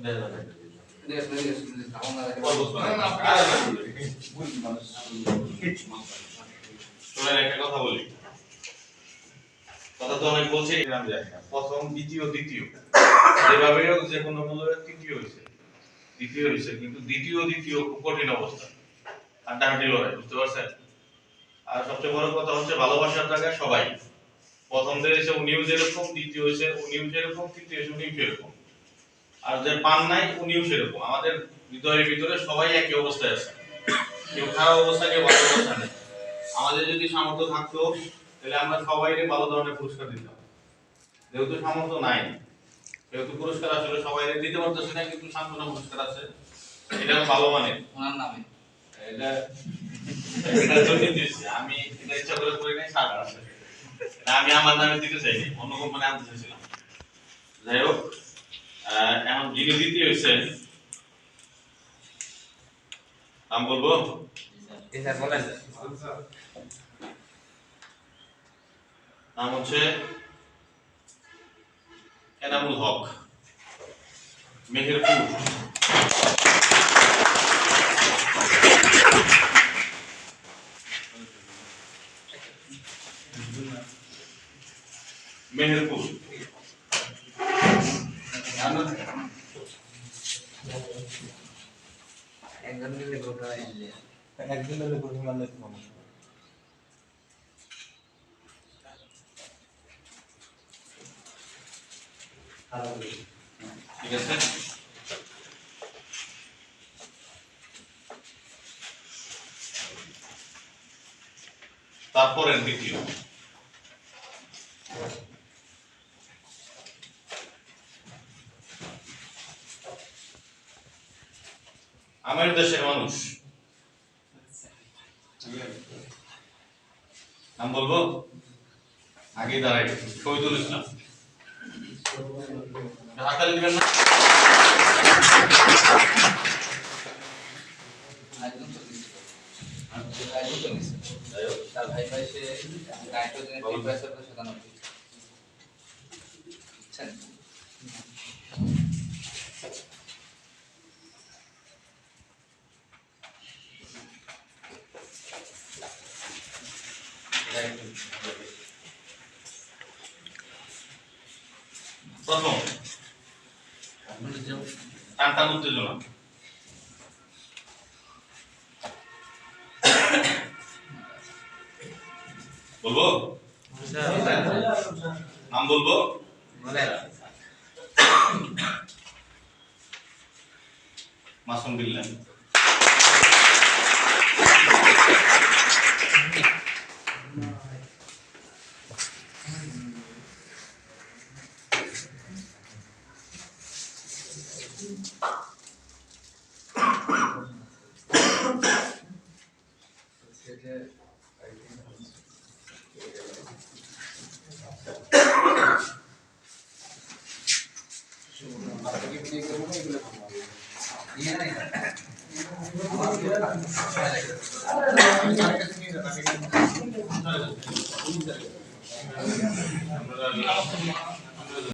একটা কথা বলি, কথা তো অনেক বলছি, প্রথম দ্বিতীয় দ্বিতীয় যেভাবে হোক যে কোনো মূল্যের তৃতীয় হয়েছে দ্বিতীয় হয়েছে, কিন্তু দ্বিতীয় দ্বিতীয় খুব কঠিন অবস্থা, হাড্ডাহাড্ডি লড়াই, বুঝতে পারছেন? আর সবচেয়ে বড় কথা হচ্ছে ভালোবাসার জায়গায় সবাই, প্রথম থেকে এসে উনিও যেরকম, দ্বিতীয় হয়েছে উনিও সেরকম, তৃতীয় এসে উনিও সেরকম, আর যে পান নাই উনিও সেরকম। আমাদের হৃদয়ের ভিতরে সবাই একই অবস্থায় আছে, কেউ খারাপ অবস্থা, কেউ ভালো অবস্থা নেই। আমাদের যদি সামর্থ্য থাকতো তাহলে আমরা সবাইকে ভালো ধরনের পুরস্কার দিতাম, যেহেতু সামর্থ্য নাই যেহেতু পুরস্কার আসলে সবাই দিতে পারতেছে না, কিন্তু সান্ত্বনা পুরস্কার আছে, এটা ভালো মানে ওনার নামে, এটা এটা জন্য দিয়েছি আমি, এটা ইচ্ছা করে করি নাই, সারা আছে আমি আমার নামে দিতে চাইনি, অন্য কোম্পানি আনতে চাইছিলাম। যাই হোক, এখন যিনি দ্বিতীয় হয়েছে নাম বলবো, নাম হচ্ছে এনামুল হক, মেহেরপুর। মেহেরপুর একজন মিলে গ্রুপটা এনে একজন মিলে গ্রুপ মানলে তো সমস্যা। ঠিক আছে, তারপরের দ্বিতীয় আমার দেশের মানুষ, নাম বলবো, আগে দাঁড়াই, শহীদুল ইসলাম। হাততালি দিবেন না? তার ভাই ভাই সে নাইট্রোজেনের টেম্পারেচার 97 বুঝছেন? প্রথম টান উত্তেজনা, বলবো নাম বলবো, মাসুম বিল্লাহ।